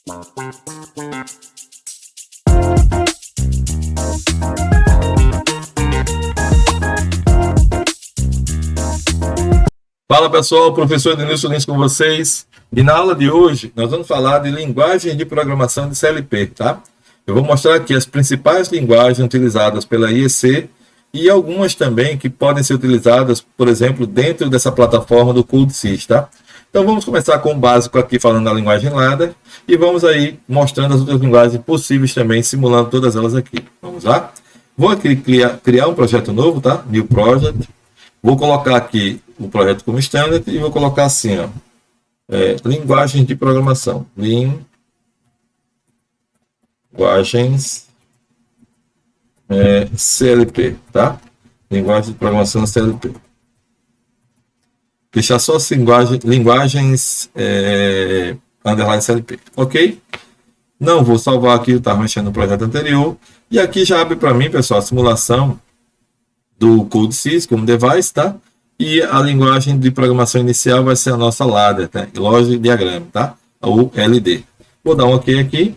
Fala pessoal, professor Denilson Lins com vocês. E na aula de hoje nós vamos falar de linguagem de programação de CLP, tá? Eu vou mostrar aqui as principais linguagens utilizadas pela IEC e algumas também que podem ser utilizadas, por exemplo, dentro dessa plataforma do CodeSys, tá? Então vamos começar com o básico aqui falando da linguagem Ladder e vamos aí mostrando as outras linguagens possíveis também, simulando todas elas aqui. Vamos lá? Vou aqui criar um projeto novo, tá? New Project. Vou colocar aqui o projeto como standard e vou colocar assim, ó, linguagem de programação. Linguagens CLP, tá? Linguagem de programação CLP. Deixar só as linguagens underline CLP, ok? Não vou salvar aqui, eu estava mexendo no projeto anterior. E aqui já abre para mim, pessoal, a simulação do CodeSys como device, tá? E a linguagem de programação inicial vai ser a nossa Ladder, tá? Logic Diagram, tá? Ou LD. Vou dar um OK aqui.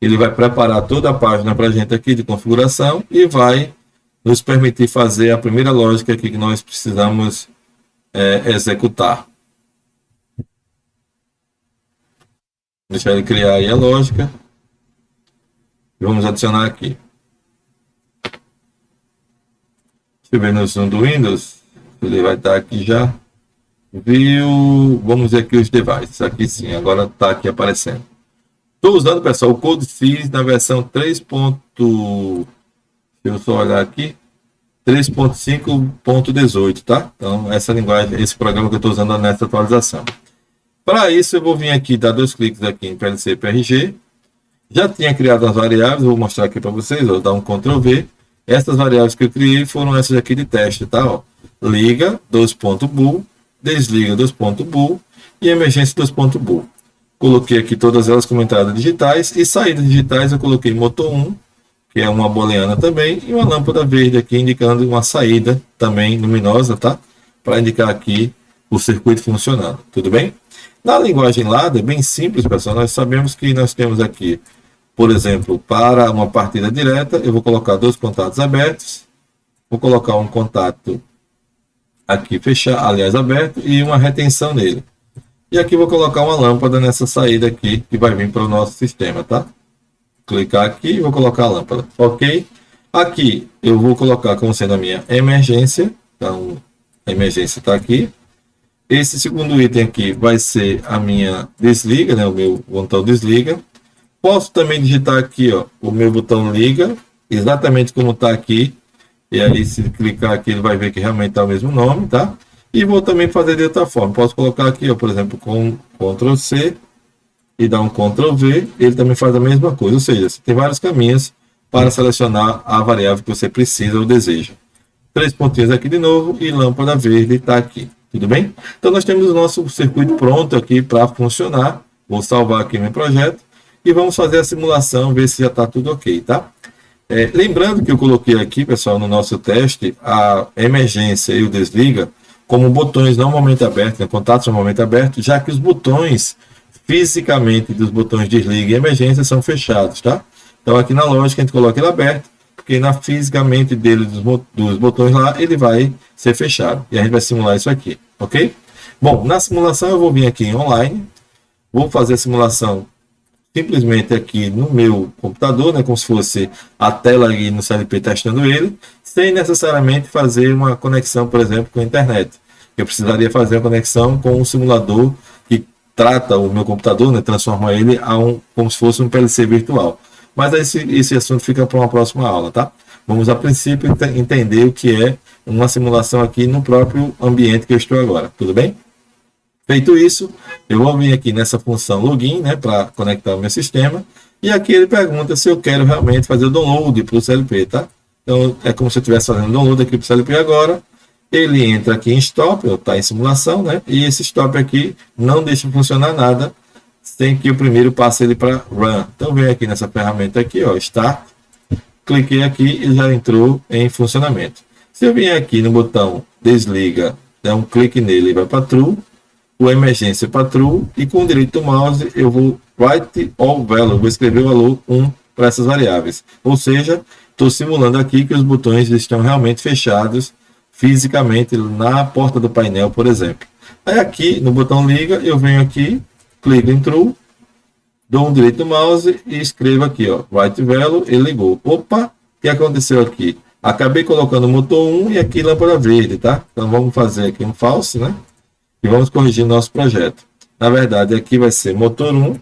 Ele vai preparar toda a página para a gente aqui de configuração e vai nos permitir fazer a primeira lógica aqui que nós precisamos executar. Deixar ele criar aí a lógica. Vamos adicionar aqui. Deixa eu ver no zoom do Windows. Ele vai estar aqui já. Viu? Vamos ver aqui os devices. Aqui sim, agora está aqui aparecendo. Estou usando, pessoal, o CodeSys na versão 3. Deixa eu só olhar aqui. 3.5.18, tá? Então, essa linguagem, esse programa que eu estou usando nessa atualização. Para isso, eu vou vir aqui, dar 2 cliques aqui em PLC PRG. Já tinha criado as variáveis, vou mostrar aqui para vocês. Vou dar um Ctrl V. Essas variáveis que eu criei foram essas aqui de teste, tá? Ó, liga 2.bool, desliga 2.bool e emergência 2.bool. Coloquei aqui todas elas como entradas digitais e saídas digitais eu coloquei motor 1, que é uma booleana também, e uma lâmpada verde aqui indicando uma saída também luminosa, tá? Para indicar aqui o circuito funcionando, tudo bem? Na linguagem Ladder, bem simples, pessoal, nós sabemos que nós temos aqui, por exemplo, para uma partida direta, eu vou colocar 2 contatos abertos, vou colocar um contato aqui fechado, aliás, aberto, e uma retenção nele. E aqui vou colocar uma lâmpada nessa saída aqui, que vai vir para o nosso sistema, tá? Clicar aqui e vou colocar a lâmpada, ok? Aqui eu vou colocar como sendo a minha emergência, então a emergência está aqui. Esse segundo item aqui vai ser a minha desliga, né? O meu botão desliga. Posso também digitar aqui, ó, o meu botão liga, exatamente como está aqui. E aí, se clicar aqui, ele vai ver que realmente está o mesmo nome, tá? E vou também fazer de outra forma. Posso colocar aqui, ó, por exemplo, com Ctrl C e dar um Ctrl V. Ele também faz a mesma coisa. Ou seja, você tem vários caminhos para selecionar a variável que você precisa ou deseja. 3 pontinhos aqui de novo e lâmpada verde está aqui. Tudo bem? Então, nós temos o nosso circuito pronto aqui para funcionar. Vou salvar aqui meu projeto. E vamos fazer a simulação, ver se já está tudo ok, tá? Lembrando que eu coloquei aqui, pessoal, no nosso teste, a emergência e o desliga como botões normalmente abertos, né, contatos normalmente abertos, já que os botões, fisicamente, dos botões desliga e emergência são fechados, tá? Então, aqui na lógica, a gente coloca ele aberto, porque fisicamente dele, dos botões lá, ele vai ser fechado. E a gente vai simular isso aqui, ok? Bom, na simulação eu vou vir aqui em online, vou fazer a simulação simplesmente aqui no meu computador, né, como se fosse a tela aí no CLP testando ele, sem necessariamente fazer uma conexão, por exemplo, com a internet. Eu precisaria fazer a conexão com um simulador que trata o meu computador, né, transforma ele como se fosse um PLC virtual. Mas esse assunto fica para uma próxima aula, tá? Vamos, a princípio, entender o que é uma simulação aqui no próprio ambiente que eu estou agora, tudo bem? Feito isso, eu vou vir aqui nessa função login, né, para conectar o meu sistema. E aqui ele pergunta se eu quero realmente fazer o download para o CLP, tá? Então, é como se eu estivesse fazendo download aqui para o CLP agora. Ele entra aqui em stop, está em simulação, né? E esse stop aqui não deixa funcionar nada sem que eu primeiro passe ele para run. Então, vem aqui nessa ferramenta aqui, ó, start. Cliquei aqui e já entrou em funcionamento. Se eu vier aqui no botão desliga, der um clique nele e vai para true. o emergência para true, e com o direito do mouse eu vou write all value, vou escrever o valor 1 para essas variáveis. Ou seja, estou simulando aqui que os botões estão realmente fechados fisicamente na porta do painel, por exemplo. Aí aqui no botão liga, eu venho aqui, clico em true, dou um direito do mouse e escrevo aqui, ó, write value, ele ligou. Opa, o que aconteceu aqui? Acabei colocando o motor 1 e aqui lâmpada verde, tá? Então vamos fazer aqui um false, né? E vamos corrigir o nosso projeto. Na verdade, aqui vai ser motor 1,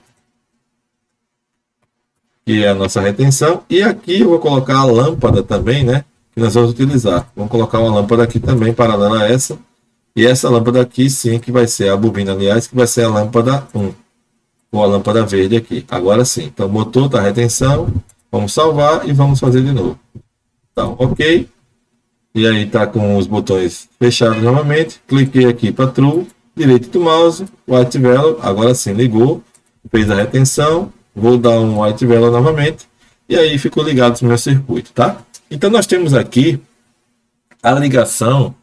que é a nossa retenção. E aqui eu vou colocar a lâmpada também, né? Que nós vamos utilizar. Vamos colocar uma lâmpada aqui também, paralela a essa. E essa lâmpada aqui, sim, que vai ser a bobina, aliás, que vai ser a lâmpada 1. Ou a lâmpada verde aqui. Agora sim. Então, motor está retenção. Vamos salvar e vamos fazer de novo. Então, ok. E aí está com os botões fechados novamente. Cliquei aqui para true. Direito do mouse. White value. Agora sim, ligou. Fez a retenção. Vou dar um white value novamente. E aí ficou ligado no meu circuito, tá? Então, nós temos aqui a ligação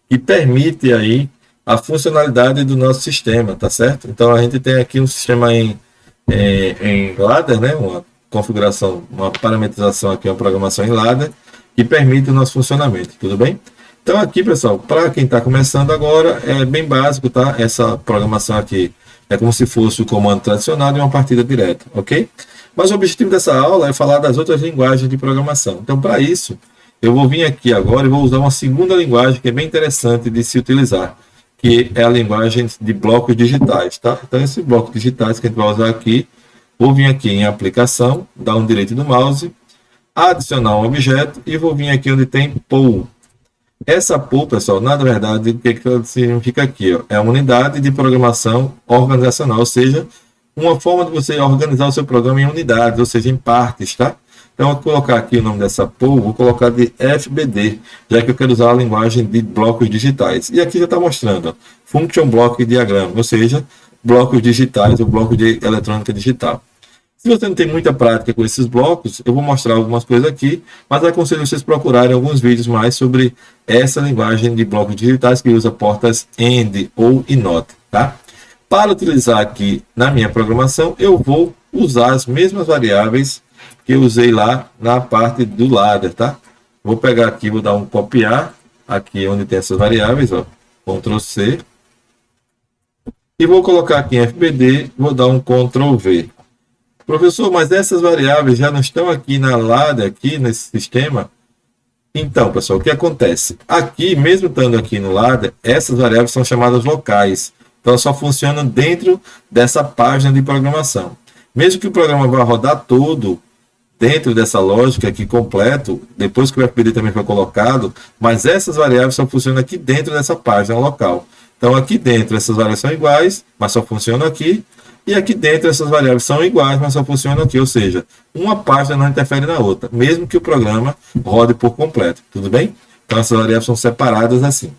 que permite aí a funcionalidade do nosso sistema, tá certo? Então, a gente tem aqui um sistema em ladder, né? Uma configuração, uma parametrização aqui, uma programação em ladder, que permite o nosso funcionamento, tudo bem? Então aqui, pessoal, para quem está começando agora, é bem básico, tá? Essa programação aqui é como se fosse o comando tradicional de uma partida direta, ok? Mas o objetivo dessa aula é falar das outras linguagens de programação. Então, para isso, eu vou vir aqui agora e vou usar uma segunda linguagem que é bem interessante de se utilizar, que é a linguagem de blocos digitais, tá? Então, esses blocos digitais que a gente vai usar aqui, vou vir aqui em aplicação, dar um direito do mouse, adicionar um objeto e vou vir aqui onde tem pool. Essa pool, pessoal, na verdade, o que significa aqui? Ó? É uma unidade de programação organizacional, ou seja, uma forma de você organizar o seu programa em unidades, ou seja, em partes, tá? Então, eu vou colocar aqui o nome dessa pool, vou colocar de FBD, já que eu quero usar a linguagem de blocos digitais. E aqui já está mostrando, ó, Function Block Diagram, ou seja, blocos digitais, ou bloco de eletrônica digital. Se você não tem muita prática com esses blocos, eu vou mostrar algumas coisas aqui, mas aconselho vocês procurarem alguns vídeos mais sobre essa linguagem de blocos digitais que usa portas AND ou NOT, tá? Para utilizar aqui na minha programação, eu vou usar as mesmas variáveis que eu usei lá na parte do ladder, tá? Vou pegar aqui, vou dar um copiar, aqui onde tem essas variáveis, ó, Ctrl C, e vou colocar aqui em FBD, vou dar um Ctrl V. Professor, mas essas variáveis já não estão aqui na ladder, aqui nesse sistema? Então, pessoal, o que acontece? Aqui, mesmo estando aqui no ladder, essas variáveis são chamadas locais. Então, elas só funcionam dentro dessa página de programação. Mesmo que o programa vá rodar todo dentro dessa lógica aqui completo, depois que o FBD também foi colocado, mas essas variáveis só funcionam aqui dentro dessa página local. Então, aqui dentro, essas variáveis são iguais, mas só funcionam aqui. E aqui dentro essas variáveis são iguais, mas só funcionam aqui, ou seja, uma página não interfere na outra, mesmo que o programa rode por completo, tudo bem? Então essas variáveis são separadas assim.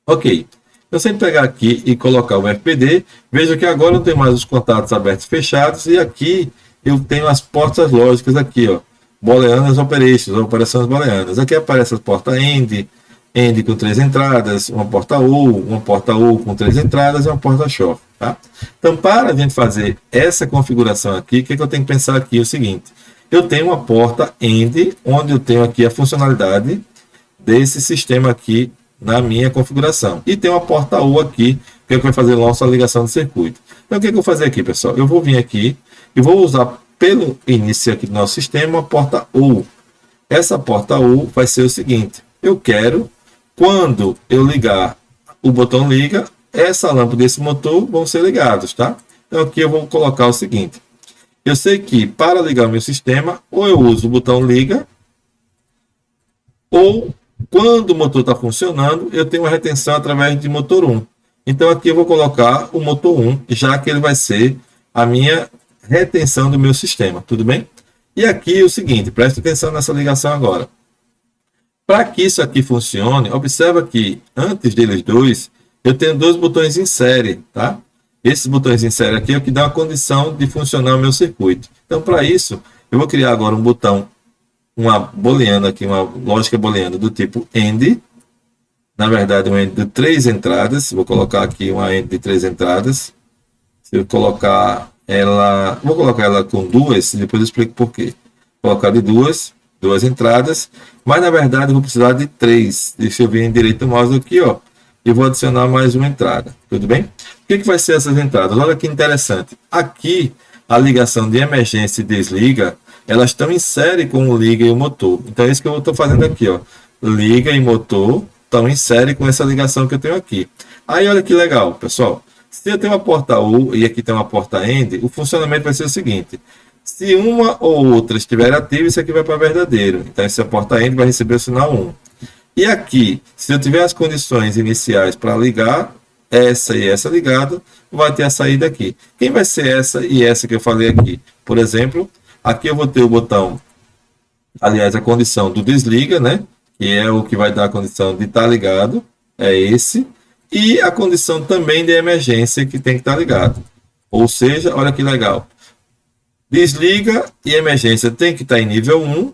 Ok, então se eu pegar aqui e colocar o FBD, veja que agora eu não tenho mais os contatos abertos e fechados, e aqui eu tenho as portas lógicas aqui, ó, Booleanas Operations, operações booleanas. Aqui aparece as portas AND, AND com 3 entradas, uma porta OR com 3 entradas e uma porta SHOR. Tá? Então, para a gente fazer essa configuração aqui, o que eu tenho que pensar aqui é o seguinte. Eu tenho uma porta AND, onde eu tenho aqui a funcionalidade desse sistema aqui na minha configuração. E tem uma porta OR aqui, que é que vai fazer nossa ligação do circuito. Então, o que eu vou fazer aqui, pessoal? Eu vou vir aqui e vou usar pelo início aqui do nosso sistema a porta OR. Essa porta OR vai ser o seguinte. Eu quero, quando eu ligar o botão liga, essa lâmpada e esse motor vão ser ligados, tá? Então aqui eu vou colocar o seguinte. Eu sei que para ligar o meu sistema, ou eu uso o botão liga, ou quando o motor está funcionando, eu tenho uma retenção através de motor 1. Então aqui eu vou colocar o motor 1, já que ele vai ser a minha retenção do meu sistema, tudo bem? E aqui é o seguinte, preste atenção nessa ligação agora. Para que isso aqui funcione, observa que antes deles dois, eu tenho 2 botões em série, tá? Esses botões em série aqui é o que dá a condição de funcionar o meu circuito. Então, para isso, eu vou criar agora um botão, uma booleana aqui, uma lógica booleana do tipo AND. na verdade, uma end de 3 entradas. Vou colocar aqui uma end de 3 entradas. Se eu colocar ela, vou colocar ela com 2, depois eu explico por quê. Vou colocar de 2 entradas, mas na verdade eu vou precisar de 3. Deixa eu vir em direito do mouse aqui, ó, e vou adicionar mais uma entrada. Tudo bem? O que vai ser essas entradas? Olha que interessante. Aqui, a ligação de emergência e desliga, elas estão em série com o liga e o motor. Então é isso que eu estou fazendo aqui, ó. Liga e motor estão em série com essa ligação que eu tenho aqui. Aí olha que legal, pessoal. Se eu tenho uma porta U e aqui tem uma porta AND, o funcionamento vai ser o seguinte. Se uma ou outra estiver ativa, isso aqui vai para verdadeiro. Então essa porta AND vai receber o sinal 1. E aqui, se eu tiver as condições iniciais para ligar, essa e essa ligada, vai ter a saída aqui. Quem vai ser essa e essa que eu falei aqui? Por exemplo, aqui eu vou ter o botão, aliás, a condição do desliga, né? Que é o que vai dar a condição de estar ligado, é esse. E a condição também de emergência que tem que estar ligado. Ou seja, olha que legal. Desliga e emergência tem que estar em nível 1.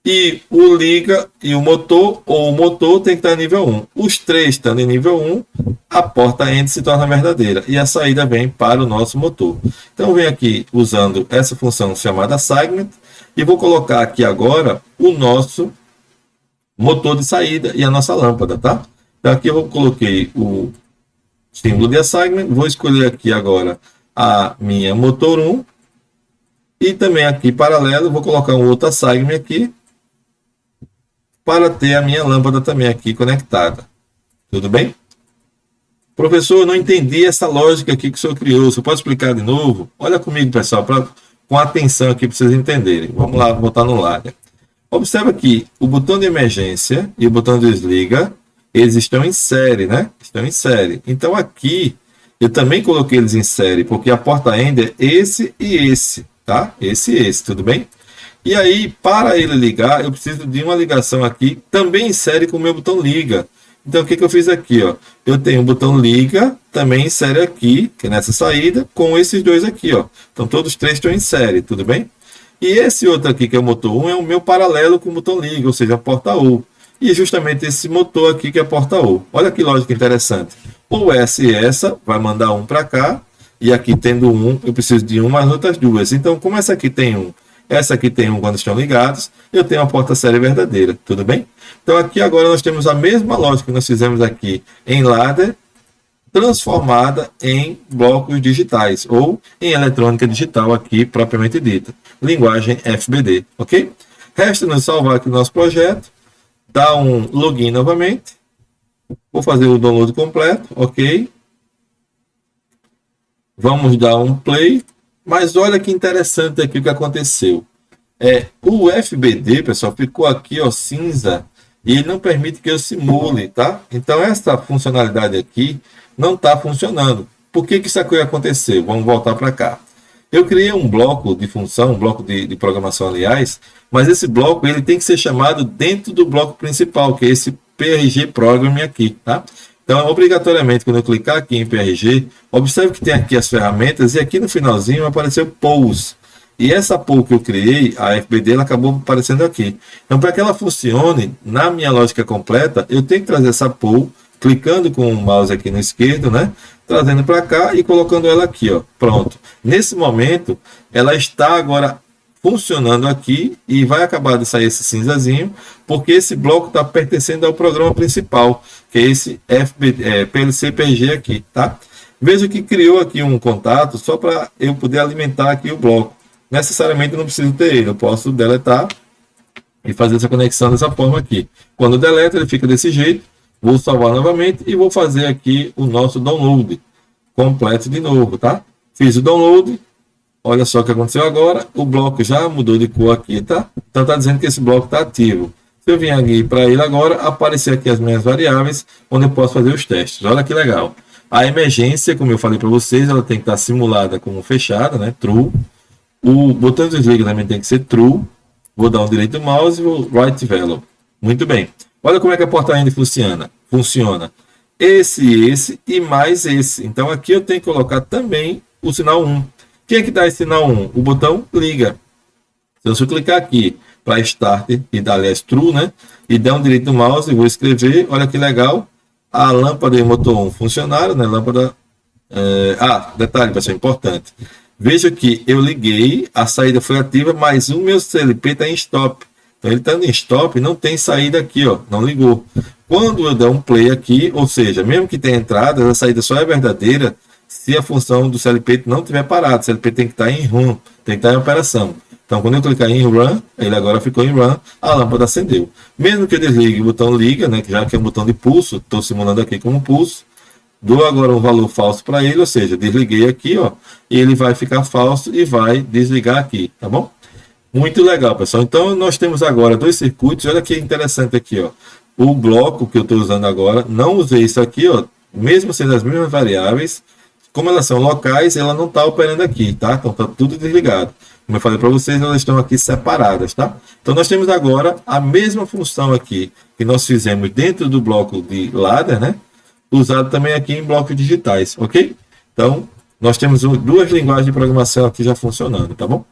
E o liga e o motor, ou o motor tem que estar em nível 1. Os três estando em nível 1, a porta AND se torna verdadeira. E a saída vem para o nosso motor. Então eu venho aqui usando essa função chamada segment. E vou colocar aqui agora o nosso motor de saída e a nossa lâmpada, tá? Então aqui eu coloquei o símbolo de assignment, vou escolher aqui agora a minha motor 1 e também aqui paralelo vou colocar um outro assignment aqui para ter a minha lâmpada também aqui conectada. Tudo bem? Professor, eu não entendi essa lógica aqui que o senhor criou, você pode explicar de novo? Olha comigo, pessoal, com atenção aqui para vocês entenderem. Vamos lá, voltar no ladder. Observa que o botão de emergência e o botão de desliga, eles estão em série, né? Estão em série. Então aqui, eu também coloquei eles em série, porque a porta AND é esse e esse, tá? Esse e esse, tudo bem? E aí, para ele ligar, eu preciso de uma ligação aqui, também em série com o meu botão liga. Então, o que eu fiz aqui, ó? Eu tenho o botão liga, também em série aqui, que é nessa saída, com esses dois aqui, ó. Então, todos três estão em série, tudo bem? E esse outro aqui, que é o motor 1, é o meu paralelo com o botão liga, ou seja, a porta U. E justamente esse motor aqui, que é a porta U. Olha que lógica interessante. Ou essa e essa, vai mandar um para cá, e aqui tendo um, eu preciso de uma, as outras duas. Então, como essa aqui tem um, essa aqui tem um quando estão ligados, eu tenho a porta série verdadeira, tudo bem? Então aqui agora nós temos a mesma lógica que nós fizemos aqui em ladder, transformada em blocos digitais, ou em eletrônica digital aqui, propriamente dita. Linguagem FBD, ok? Resta nos salvar aqui o nosso projeto, dar um login novamente, vou fazer o download completo, ok? Vamos dar um play. Mas olha que interessante aqui o que aconteceu. O FBD, pessoal, ficou aqui, ó, cinza, e ele não permite que eu simule, tá? Então essa funcionalidade aqui não está funcionando. Por que isso aqui aconteceu? Vamos voltar para cá. Eu criei um bloco de função, um bloco de programação, aliás, mas esse bloco ele tem que ser chamado dentro do bloco principal, que é esse PRG Program aqui, tá? Então, obrigatoriamente, quando eu clicar aqui em PRG, observe que tem aqui as ferramentas e aqui no finalzinho apareceu Pools. E essa pool que eu criei, a FBD, ela acabou aparecendo aqui. Então, para que ela funcione na minha lógica completa, eu tenho que trazer essa pool, clicando com o mouse aqui no esquerdo, né? Trazendo para cá e colocando ela aqui, ó. Pronto. Nesse momento, ela está agora funcionando aqui e vai acabar de sair esse cinzazinho, porque esse bloco está pertencendo ao programa principal, que é esse PLC-PRG aqui, tá? Veja que criou aqui um contato só para eu poder alimentar aqui o bloco. Necessariamente eu não preciso ter ele, eu posso deletar e fazer essa conexão dessa forma aqui. Quando eu deleto, ele fica desse jeito, vou salvar novamente e vou fazer aqui o nosso download completo de novo, tá? Fiz o download. Olha só o que aconteceu agora, o bloco já mudou de cor aqui, tá? Então está dizendo que esse bloco está ativo. Se eu vier aqui para ele agora, aparecer aqui as minhas variáveis, onde eu posso fazer os testes. Olha que legal. A emergência, como eu falei para vocês, ela tem que estar simulada como fechada, né? True. O botão de desliga também tem que ser true. Vou dar um direito do mouse e vou right value. Muito bem. Olha como é que a porta AND funciona. Esse e mais esse. Então aqui eu tenho que colocar também o sinal 1. Quem é que dá esse sinal 1? O botão liga. Então, se eu clicar aqui para start e dar, aliás, true, né? E der um direito do mouse e vou escrever, olha que legal, a lâmpada e motor 1 funcionaram, né? Lâmpada... detalhe, pessoal, importante. Veja que eu liguei, a saída foi ativa, mas o meu CLP está em stop. Então ele está em stop, não tem saída aqui, ó, não ligou. Quando eu der um play aqui, ou seja, mesmo que tenha entrada, a saída só é verdadeira se a função do CLP não tiver parado. O CLP tem que estar em run, tem que estar em operação. Então quando eu clicar em run, ele agora ficou em run, a lâmpada acendeu. Mesmo que eu desligue o botão liga, né, que já que é um botão de pulso, estou simulando aqui como pulso, dou agora um valor falso para ele, ou seja, desliguei aqui, ó, e ele vai ficar falso e vai desligar aqui, tá bom? Muito legal, pessoal. Então, nós temos agora dois circuitos. Olha que interessante aqui, ó. O bloco que eu estou usando agora, não usei isso aqui, ó. Mesmo sendo as mesmas variáveis, como elas são locais, ela não está operando aqui, tá? Então, está tudo desligado. Como eu falei para vocês, elas estão aqui separadas, tá? Então, nós temos agora a mesma função aqui que nós fizemos dentro do bloco de ladder, né? Usado também aqui em blocos digitais, ok? Então, nós temos duas linguagens de programação aqui já funcionando, tá bom?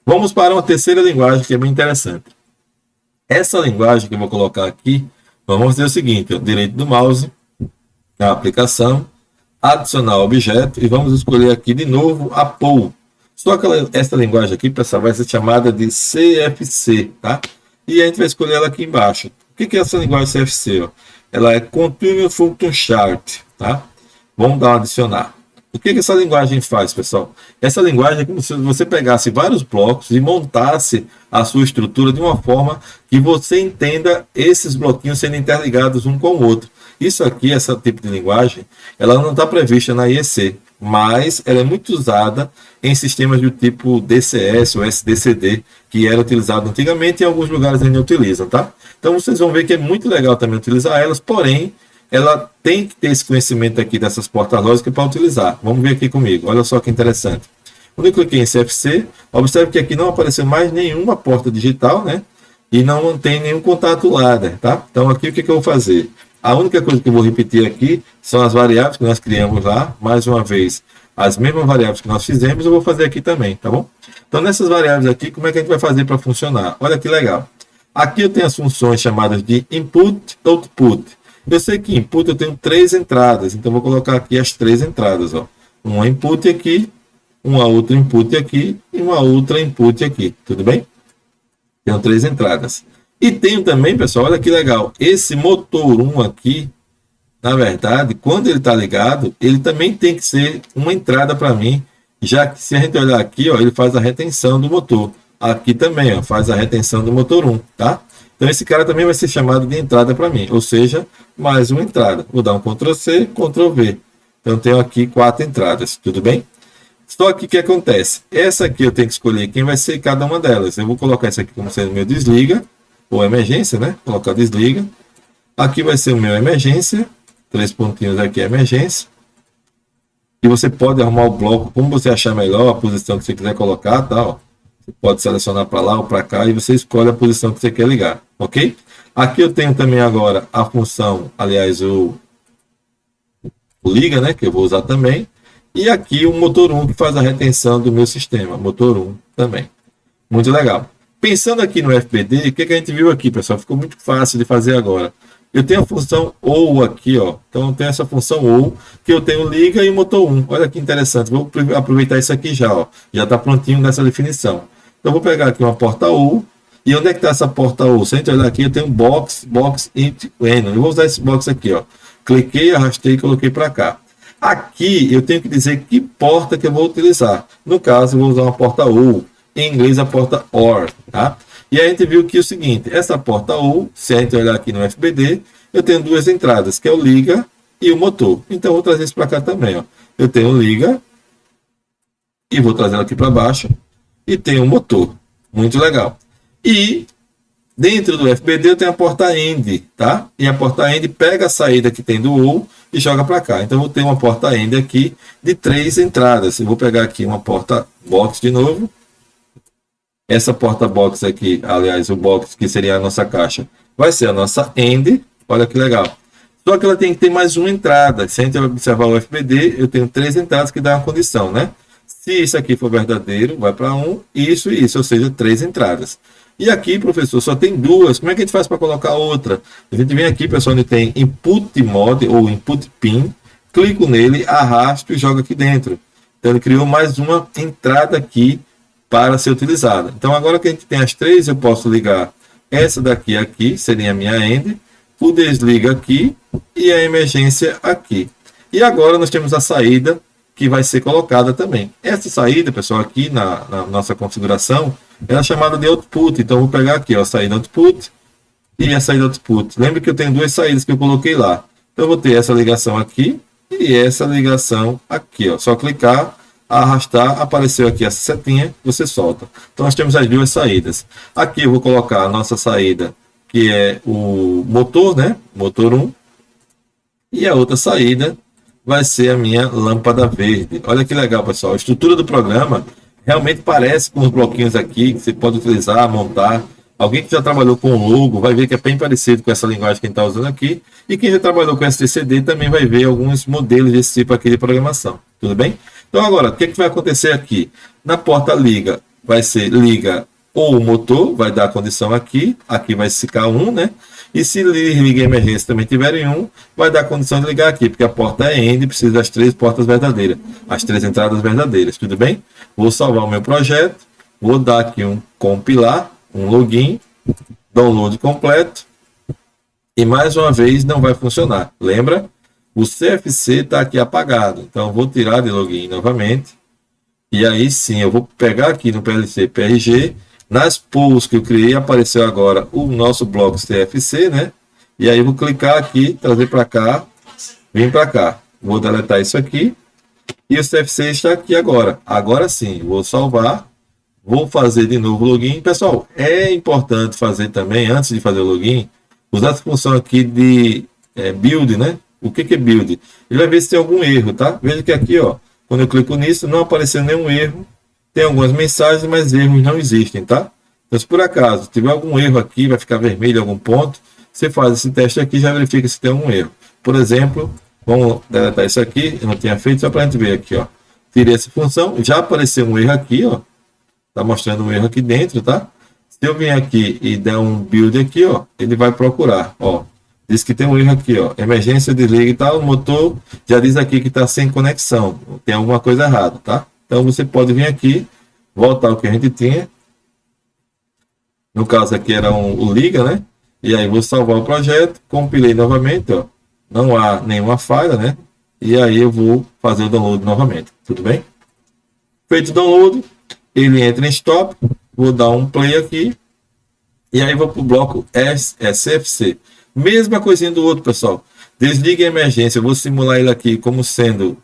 Vamos para uma terceira linguagem que é bem interessante. Essa linguagem que eu vou colocar aqui, vamos fazer o seguinte, ó, direito do mouse, na aplicação, adicionar objeto e vamos escolher aqui de novo a pool. Só que essa linguagem aqui, pessoal, vai ser chamada de CFC, tá? E a gente vai escolher ela aqui embaixo. O que é essa linguagem CFC? Ó? Ela é Continuous Function Chart, tá? Vamos dar um adicionar. O que essa linguagem faz, pessoal? Essa linguagem é como se você pegasse vários blocos e montasse a sua estrutura de uma forma que você entenda esses bloquinhos sendo interligados um com o outro. Isso aqui, esse tipo de linguagem, ela não está prevista na IEC, mas ela é muito usada em sistemas do tipo DCS ou SDCD, que era utilizado antigamente e em alguns lugares ainda utilizam, tá? Então vocês vão ver que é muito legal também utilizar elas, porém, ela tem que ter esse conhecimento aqui dessas portas lógicas para utilizar. Vamos ver aqui comigo. Olha só que interessante. Quando eu cliquei em CFC, observe que aqui não apareceu mais nenhuma porta digital, né? E não tem nenhum contato ladder, tá? Então aqui o que eu vou fazer? A única coisa que eu vou repetir aqui são as variáveis que nós criamos lá. Mais uma vez, as mesmas variáveis que nós fizemos, eu vou fazer aqui também, tá bom? Então nessas variáveis aqui, como é que a gente vai fazer para funcionar? Olha que legal. Aqui eu tenho as funções chamadas de input e output. Eu sei que input eu tenho 3 entradas, então vou colocar aqui as 3 entradas, ó. Uma input aqui, uma outra input aqui e uma outra input aqui, tudo bem? Tenho 3 entradas. E tenho também, pessoal, olha que legal, esse motor 1 aqui, na verdade, quando ele está ligado, ele também tem que ser uma entrada para mim, já que se a gente olhar aqui, ó, ele faz a retenção do motor. Aqui também, ó, faz a retenção do motor 1, tá? Então esse cara também vai ser chamado de entrada para mim, ou seja, mais uma entrada. Vou dar um Ctrl+C, Ctrl+V. Então tenho aqui 4 entradas, tudo bem? Só que o que acontece? Essa aqui eu tenho que escolher quem vai ser cada uma delas. Eu vou colocar essa aqui como sendo meu desliga, ou emergência, né? Colocar desliga. Aqui vai ser o meu emergência, 3 pontinhos aqui é emergência. E você pode arrumar o bloco como você achar melhor, a posição que você quiser colocar, tá? Ó. Você pode selecionar para lá ou para cá e você escolhe a posição que você quer ligar, ok? Aqui eu tenho também agora a função, aliás, o liga, né? Que eu vou usar também. E aqui o motor 1 que faz a retenção do meu sistema, motor 1 também. Muito legal. Pensando aqui no FBD, o que a gente viu aqui, pessoal? Ficou muito fácil de fazer agora. Eu tenho a função OU aqui, ó. Então eu tenho essa função OU, que eu tenho liga e motor 1. Olha que interessante. Vou aproveitar isso aqui já, ó. Já está prontinho nessa definição. Então eu vou pegar aqui uma porta OU. E onde é que está essa porta OU? Se a gente olhar aqui, eu tenho box int n. Eu vou usar esse box aqui, ó. Cliquei, arrastei e coloquei para cá. Aqui eu tenho que dizer que porta que eu vou utilizar. No caso, eu vou usar uma porta OU. Em inglês, a porta OR, tá? E aí a gente viu que o seguinte, essa porta OU, se a gente olhar aqui no FBD, eu tenho 2 entradas, que é o liga e o motor. Então eu vou trazer isso para cá também, ó. Eu tenho o liga e vou trazer aqui para baixo e tenho o motor. Muito legal. E dentro do FBD eu tenho a porta END, tá? E a porta END pega a saída que tem do OU e joga para cá. Então eu vou ter uma porta END aqui de 3 entradas. Eu vou pegar aqui uma porta box de novo. Essa porta box aqui, aliás, o box que seria a nossa caixa, vai ser a nossa END. Olha que legal. Só que ela tem que ter mais uma entrada. Se a gente observar o FBD, eu tenho 3 entradas que dá uma condição, né? Se isso aqui for verdadeiro, vai para 1, isso e isso, ou seja, 3 entradas. E aqui, professor, só tem 2. Como é que a gente faz para colocar outra? A gente vem aqui, pessoal, onde tem Input Mode ou Input Pin, clico nele, arrasto e jogo aqui dentro. Então ele criou mais uma entrada aqui para ser utilizada. Então agora que a gente tem as 3, eu posso ligar essa daqui aqui, seria a minha end, o desliga aqui e a emergência aqui. E agora nós temos a saída que vai ser colocada também. Essa saída, pessoal, aqui na nossa configuração, ela é chamada de output. Então, eu vou pegar aqui, ó, a saída output e a saída output. Lembre que eu tenho 2 saídas que eu coloquei lá. Então, eu vou ter essa ligação aqui e essa ligação aqui, ó. Só clicar, arrastar, apareceu aqui essa setinha, você solta. Então, nós temos as 2 saídas. Aqui eu vou colocar a nossa saída, que é o motor, né? Motor 1. E a outra saída vai ser a minha lâmpada verde. Olha que legal, pessoal. A estrutura do programa realmente parece com os bloquinhos aqui que você pode utilizar, montar. Alguém que já trabalhou com o logo vai ver que é bem parecido com essa linguagem que a gente está usando aqui. E quem já trabalhou com STCD também vai ver alguns modelos desse tipo aqui de programação. Tudo bem? Então agora, o que vai acontecer aqui? Na porta liga, vai ser liga ou o motor, vai dar a condição aqui. Aqui vai ficar 1, né? E se liga a emergência também tiver em 1, vai dar a condição de ligar aqui, porque a porta é end e precisa das 3 portas verdadeiras, as 3 entradas verdadeiras, tudo bem? Vou salvar o meu projeto, vou dar aqui um compilar, um login, download completo, e mais uma vez não vai funcionar. Lembra? O CFC está aqui apagado, então eu vou tirar de login novamente, e aí sim eu vou pegar aqui no PLC PRG. Nas pools que eu criei, apareceu agora o nosso bloco CFC, né? E aí eu vou clicar aqui, trazer para cá, vir para cá. Vou deletar isso aqui. E o CFC está aqui agora. Agora sim, vou salvar. Vou fazer de novo o login. Pessoal, é importante fazer também, antes de fazer o login, usar essa função aqui de build, né? O que é build? Ele vai ver se tem algum erro, tá? Veja que aqui, ó, quando eu clico nisso, não apareceu nenhum erro. Tem algumas mensagens, mas erros não existem, tá? Então, se por acaso tiver algum erro aqui, vai ficar vermelho em algum ponto, você faz esse teste aqui e já verifica se tem algum erro. Por exemplo, vamos deletar isso aqui, eu não tinha feito, só para a gente ver aqui, ó. Tirei essa função, já apareceu um erro aqui, ó. Tá mostrando um erro aqui dentro, tá? Se eu vir aqui e der um build aqui, ó, ele vai procurar, ó. Diz que tem um erro aqui, ó. Emergência, desliga e tal, o motor já diz aqui que está sem conexão. Tem alguma coisa errada, tá? Então você pode vir aqui, voltar ao que a gente tinha. No caso aqui era o liga, né? E aí vou salvar o projeto, compilei novamente, ó. Não há nenhuma falha, né? E aí eu vou fazer o download novamente, tudo bem? Feito o download, ele entra em stop, vou dar um play aqui. E aí vou para o bloco CFC. Mesma coisinha do outro, pessoal. Desliga a emergência, eu vou simular ele aqui como sendo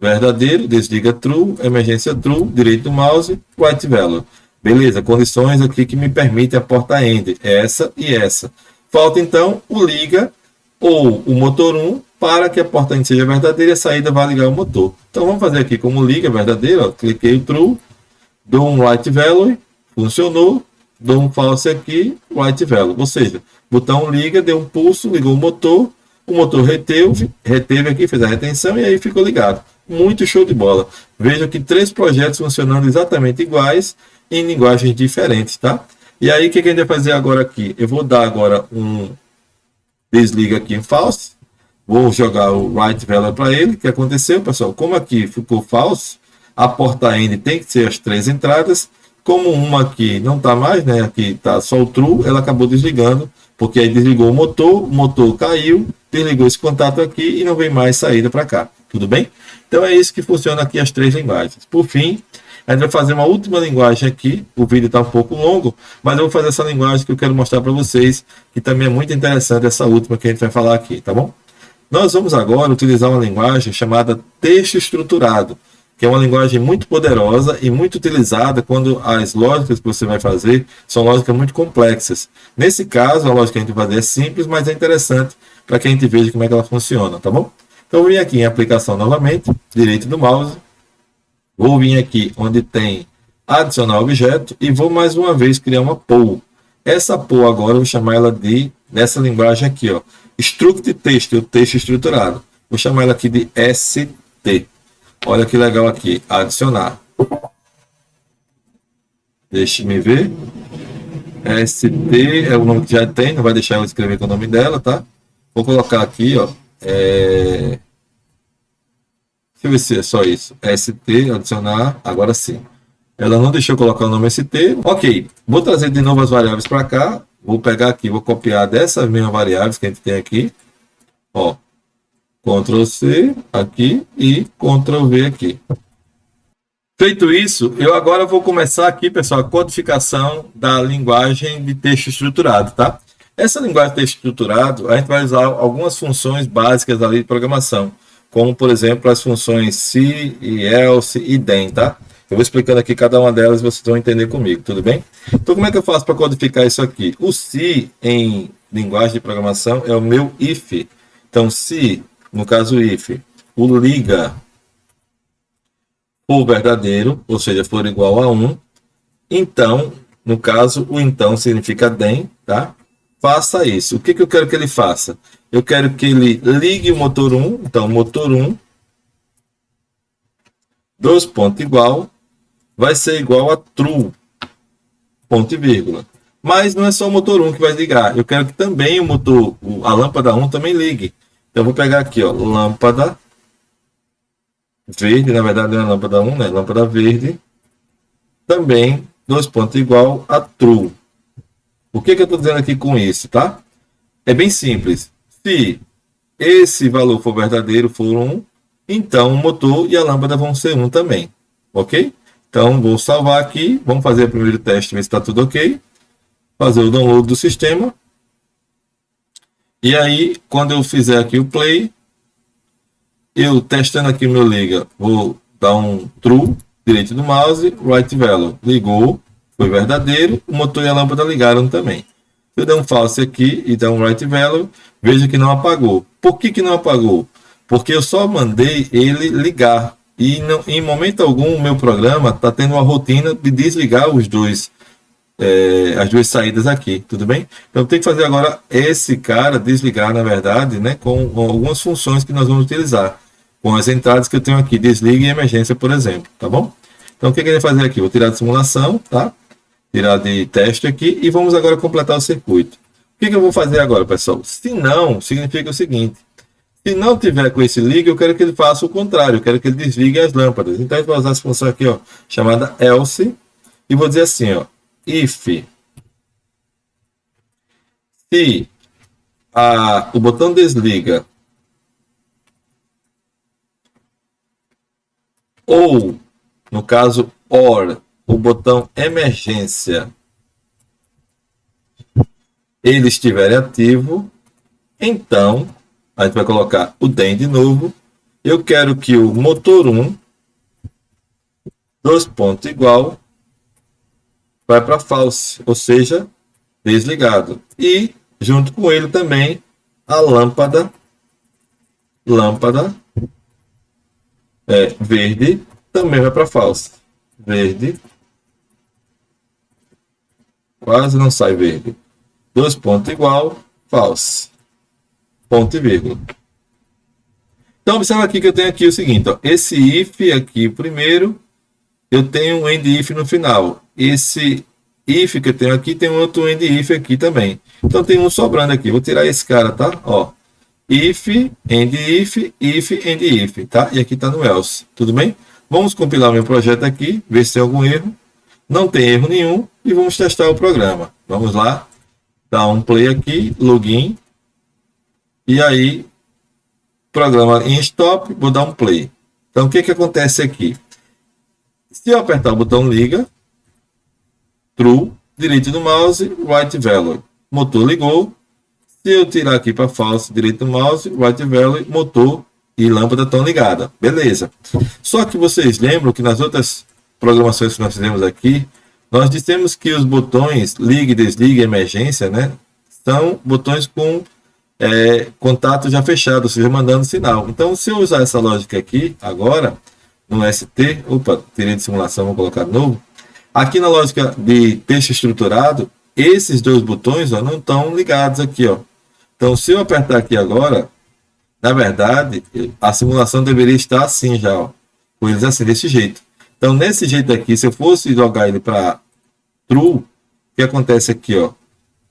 verdadeiro, desliga true, emergência true, direito do mouse, white value. Beleza, condições aqui que me permitem a porta end, essa e essa. Falta então o liga ou o motor 1 para que a porta end seja verdadeira e a saída vá ligar o motor. Então vamos fazer aqui como liga verdadeiro, ó, cliquei o true, dou um white value, funcionou, dou um false aqui, white value. Ou seja, botão liga, deu um pulso, ligou o motor reteve aqui, fez a retenção e aí ficou ligado. Muito show de bola. Veja que 3 projetos funcionando exatamente iguais em linguagens diferentes, tá? E aí o que a gente vai fazer agora aqui? Eu vou dar agora um desliga aqui em false. Vou jogar o write value para ele. O que aconteceu, pessoal? Como aqui ficou false, a porta end tem que ser as 3 entradas. Como uma aqui não está mais, né? Aqui está só o true, ela acabou desligando, porque aí desligou o motor caiu, desligou esse contato aqui e não vem mais saída para cá. Tudo bem? Então é isso que funciona aqui as 3 linguagens. Por fim, a gente vai fazer uma última linguagem aqui. O vídeo está um pouco longo, mas eu vou fazer essa linguagem que eu quero mostrar para vocês, que também é muito interessante, essa última que a gente vai falar aqui, tá bom? Nós vamos agora utilizar uma linguagem chamada texto estruturado, que é uma linguagem muito poderosa e muito utilizada quando as lógicas que você vai fazer são lógicas muito complexas. Nesse caso, a lógica que a gente vai fazer é simples, mas é interessante para que a gente veja como é que ela funciona, tá bom? Então, eu vou vir aqui em aplicação novamente, direito do mouse, vou vir aqui onde tem adicionar objeto e vou mais uma vez criar uma pool. Essa pool agora eu vou chamar ela de, nessa linguagem aqui, ó, struct text, o texto estruturado. Vou chamar ela aqui de ST. Olha que legal aqui, adicionar. Deixe-me ver. ST é o nome que já tem, não vai deixar eu escrever com o nome dela, tá? Vou colocar aqui, ó. Deixa eu ver se é só isso. ST, adicionar, agora sim. Ela não deixou eu colocar o nome ST. Ok, vou trazer de novo as variáveis para cá. Vou pegar aqui, vou copiar dessas mesmas variáveis que a gente tem aqui. Ó, Ctrl C aqui e Ctrl V aqui. Feito isso, eu agora vou começar aqui, pessoal, a codificação da linguagem de texto estruturado, tá? Essa linguagem de texto estruturado, a gente vai usar algumas funções básicas ali de programação, como, por exemplo, as funções se, e else e then, tá? Eu vou explicando aqui cada uma delas e vocês vão entender comigo, tudo bem? Então, como é que eu faço para codificar isso aqui? O se, em linguagem de programação, é o meu if. Então, se, no caso if, o liga for verdadeiro, ou seja, for igual a 1, então, no caso, o então significa then, tá? Faça isso. O que eu quero que ele faça? Eu quero que ele ligue o motor 1, então, motor 1, dois pontos igual, vai ser igual a true, ponto e vírgula. Mas não é só o motor 1 que vai ligar, eu quero que também o motor, a lâmpada 1 também ligue. Então, eu vou pegar aqui, ó, lâmpada verde, na verdade não é lâmpada 1, né? Lâmpada verde, também, dois pontos igual a true. O que eu estou dizendo aqui com isso, tá? É bem simples. Se esse valor for verdadeiro, for 1, então o motor e a lâmpada vão ser 1 também, ok? Então, vou salvar aqui, vamos fazer o primeiro teste, ver se está tudo ok. Fazer o download do sistema. E aí, quando eu fizer aqui o play, eu testando aqui o meu liga, vou dar um true, direito do mouse, right value, ligou, foi verdadeiro, o motor e a lâmpada ligaram também. Se eu der um false aqui e der um right value, veja que não apagou. Por que não apagou? Porque eu só mandei ele ligar e não, em momento algum o meu programa está tendo uma rotina de desligar os dois, as duas saídas aqui, tudo bem? Então tem que fazer agora esse cara desligar, na verdade, né, com algumas funções que nós vamos utilizar, com as entradas que eu tenho aqui, desliga e emergência, por exemplo, tá bom? Então o que eu queria fazer aqui? Vou tirar de simulação, tá? Tirar de teste aqui e vamos agora completar o circuito. O que eu vou fazer agora, pessoal? Se não, significa o seguinte: se não tiver com esse liga, eu quero que ele faça o contrário, eu quero que ele desligue as lâmpadas. Então eu vou usar essa função aqui, ó, chamada else, e vou dizer assim, ó, if se o botão desliga ou, no caso, or, o botão emergência, ele estiver ativo, então, a gente vai colocar o then de novo. Eu quero que o motor 1, dois pontos igual, vai para false, ou seja, desligado. E, junto com ele também, a lâmpada verde também vai para false. Verde, quase não sai verde. Dois pontos igual, false. Ponto e vírgula. Então, observa aqui que eu tenho aqui o seguinte, ó, esse if aqui primeiro, eu tenho um end if no final. Esse if que eu tenho aqui, tem um outro end if aqui também. Então, tem um sobrando aqui. Vou tirar esse cara, tá? Ó, if, end if, tá? E aqui está no else, tudo bem? Vamos compilar o meu projeto aqui, ver se tem algum erro. Não tem erro nenhum e vamos testar o programa. Vamos lá, dar um play aqui, login. E aí, programa em stop, vou dar um play. Então, o que acontece aqui? Se eu apertar o botão liga, true, direito do mouse, right value, motor ligou. Se eu tirar aqui para false, direito do mouse, right value, motor e lâmpada estão ligadas. Beleza. Só que vocês lembram que nas outras programações que nós fizemos aqui, nós dissemos que os botões ligue, desligue, emergência, né, são botões com contato já fechado, ou seja, mandando sinal. Então, se eu usar essa lógica aqui, agora, no ST, opa, tirei de simulação, vou colocar de novo. Aqui na lógica de texto estruturado, esses dois botões, ó, não estão ligados aqui, ó. Então, se eu apertar aqui agora, na verdade, a simulação deveria estar assim já, ó, com eles assim, desse jeito. Então, nesse jeito aqui, se eu fosse jogar ele para true, o que acontece aqui, ó?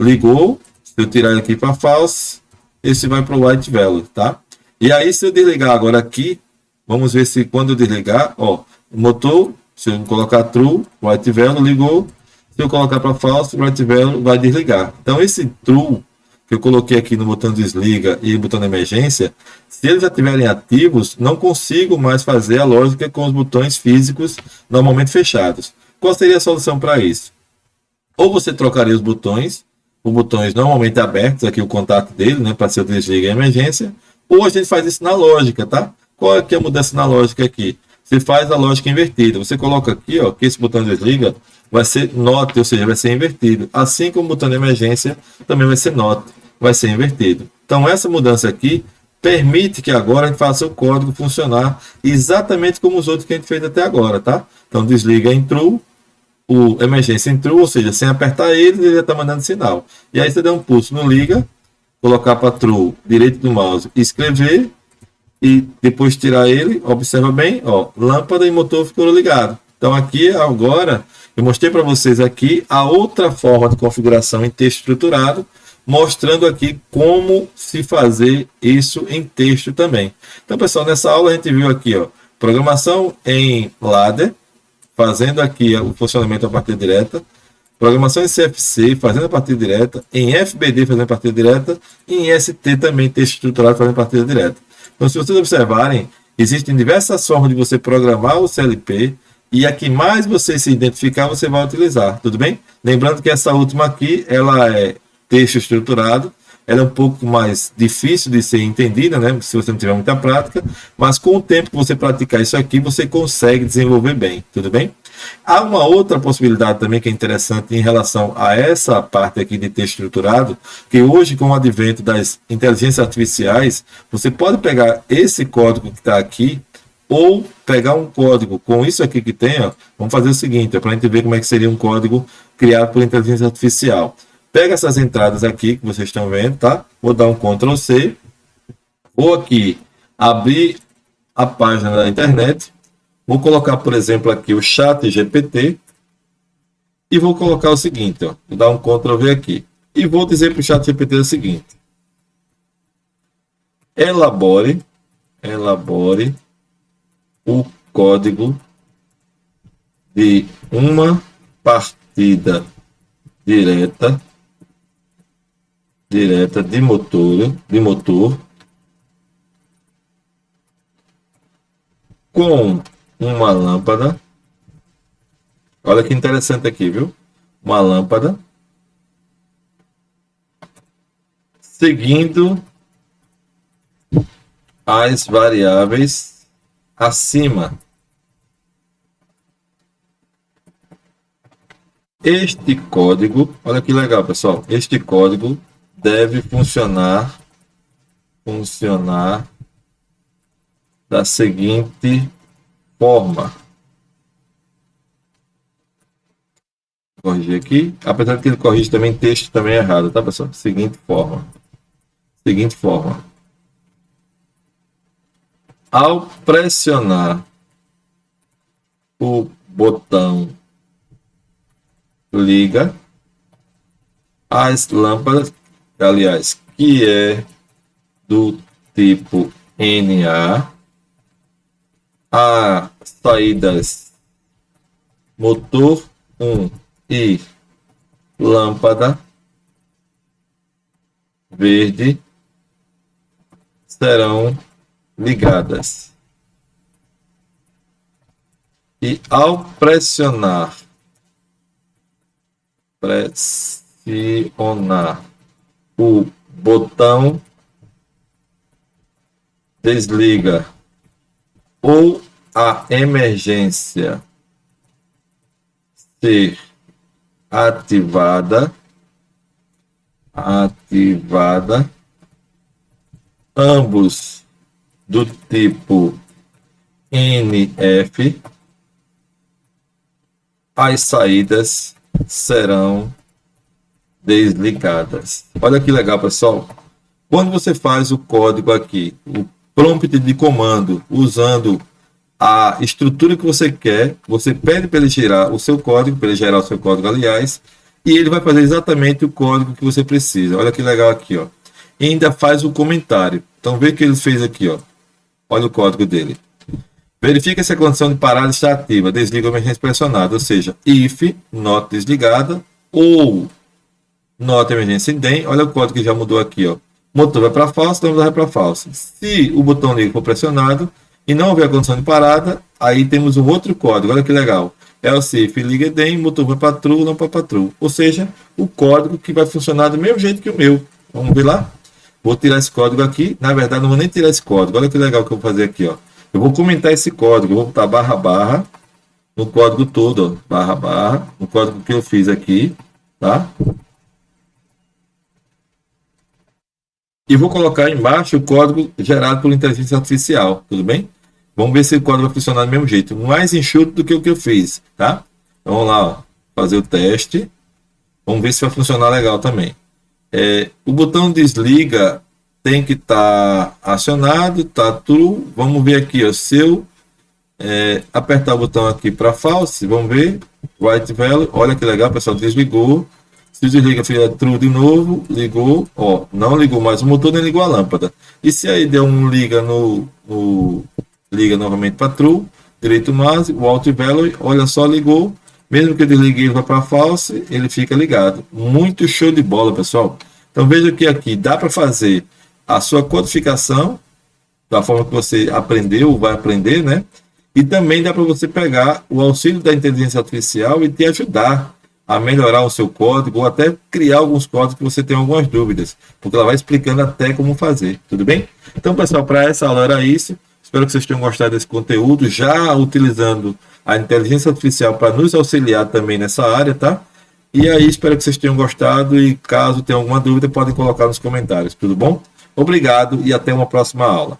Ligou, se eu tirar aqui para false, esse vai para o white value, tá? E aí, se eu desligar agora aqui, vamos ver se quando eu desligar, ó, o motor, se eu colocar true, white value ligou, se eu colocar para false, white value vai desligar. Então, esse true que eu coloquei aqui no botão desliga e botão de emergência, se eles já estiverem ativos, não consigo mais fazer a lógica com os botões físicos normalmente fechados. Qual seria a solução para isso? Ou você trocaria os botões normalmente abertos, aqui o contato dele, né, para ser o desliga e emergência, ou a gente faz isso na lógica, tá? Qual é que é a mudança na lógica aqui? Você faz a lógica invertida. Você coloca aqui, ó, que esse botão desliga vai ser NOT, ou seja, vai ser invertido. Assim como o botão de emergência também vai ser NOT, vai ser invertido. Então, essa mudança aqui permite que agora a gente faça o código funcionar exatamente como os outros que a gente fez até agora, tá? Então, desliga em true, o emergência em true, ou seja, sem apertar ele já está mandando sinal. E aí você dá um pulso no liga, colocar para true, direito do mouse, escrever, e depois tirar ele, observa bem, ó, lâmpada e motor ficou ligado. Então aqui agora eu mostrei para vocês aqui a outra forma de configuração em texto estruturado, mostrando aqui como se fazer isso em texto também. Então, pessoal, nessa aula a gente viu aqui, ó, programação em ladder, fazendo aqui o funcionamento a partida direta, programação em CFC, fazendo a partida direta, em FBD, fazendo a partida direta, e em ST também, texto estruturado, fazendo a partida direta. Então, se vocês observarem, existem diversas formas de você programar o CLP, e a que mais você se identificar, você vai utilizar, tudo bem? Lembrando que essa última aqui, ela é texto estruturado, ela é um pouco mais difícil de ser entendida, né? Se você não tiver muita prática, mas com o tempo que você praticar isso aqui, você consegue desenvolver bem, tudo bem? Há uma outra possibilidade também que é interessante em relação a essa parte aqui de texto estruturado, que hoje, com o advento das inteligências artificiais, você pode pegar esse código que está aqui, ou pegar um código com isso aqui que tem, ó, vamos fazer o seguinte, para a gente ver como é que seria um código criado por inteligência artificial. Pega essas entradas aqui que vocês estão vendo, tá? Vou dar um Ctrl C. Vou aqui abrir a página da internet. Vou colocar, por exemplo, aqui o chat GPT. E vou colocar o seguinte, ó. Vou dar um Ctrl V aqui. E vou dizer para o chat GPT o seguinte. Elabore o código de uma partida direta de motor com uma lâmpada. Olha que interessante aqui, viu? Uma lâmpada seguindo as variáveis acima. Este código, olha que legal, pessoal. Este código deve funcionar da seguinte forma. Vou corrigir aqui, apesar de que ele corrige também texto também errado, tá, pessoal? Seguinte forma. Ao pressionar o botão liga, as lâmpadas, aliás, que é do tipo NA, as saídas motor 1 e lâmpada verde serão ligadas. E ao pressionar o botão desliga ou a emergência ser ativada, ambos do tipo NF, as saídas serão desligadas. Olha que legal, pessoal. Quando você faz o código aqui, o prompt de comando, usando a estrutura que você quer, você pede para ele gerar o seu código, para ele gerar o seu código, aliás, e ele vai fazer exatamente o código que você precisa. Olha que legal aqui, ó. E ainda faz o comentário. Então, vê o que ele fez aqui, ó. Olha o código dele. Verifica se a condição de parada está ativa. Desliga a emergência pressionada. Ou seja, if, not desligada, ou not emergência indem. Olha o código que já mudou aqui, ó. Motor vai para falso, então vai para falso. Se o botão liga for pressionado e não houver a condição de parada, aí temos um outro código. Olha que legal. Else if liga indem, motor vai para true, não para true. Ou seja, o código que vai funcionar do mesmo jeito que o meu. Vamos ver lá? Vou tirar esse código aqui. Na verdade, não vou nem tirar esse código. Olha que legal que eu vou fazer aqui, ó. Eu vou comentar esse código. Eu vou botar barra barra no código todo, ó. Barra barra no código que eu fiz aqui, tá? E vou colocar embaixo o código gerado por inteligência artificial, tudo bem? Vamos ver se o código vai funcionar do mesmo jeito. Mais enxuto do que o que eu fiz, tá? Então, vamos lá, ó. Fazer o teste. Vamos ver se vai funcionar legal também. O botão desliga tem que estar acionado, tá true. Vamos ver aqui, ó, se eu apertar o botão aqui para false, vamos ver, white value, olha que legal, pessoal, desligou. Se desliga, fica true de novo, ligou, ó, não ligou mais o motor, nem ligou a lâmpada. E se aí der um liga liga novamente para true, direito mouse, o alt value, olha só, ligou. Mesmo que eu desligue ele vá para false, ele fica ligado. Muito show de bola, pessoal. Então veja que aqui dá para fazer a sua codificação da forma que você aprendeu ou vai aprender, né? E também dá para você pegar o auxílio da inteligência artificial e te ajudar a melhorar o seu código ou até criar alguns códigos que você tem algumas dúvidas, porque ela vai explicando até como fazer, tudo bem? Então, pessoal, para essa aula era isso. Espero que vocês tenham gostado desse conteúdo, já utilizando a inteligência artificial para nos auxiliar também nessa área, tá? E aí, espero que vocês tenham gostado e caso tenham alguma dúvida, podem colocar nos comentários, tudo bom? Obrigado e até uma próxima aula.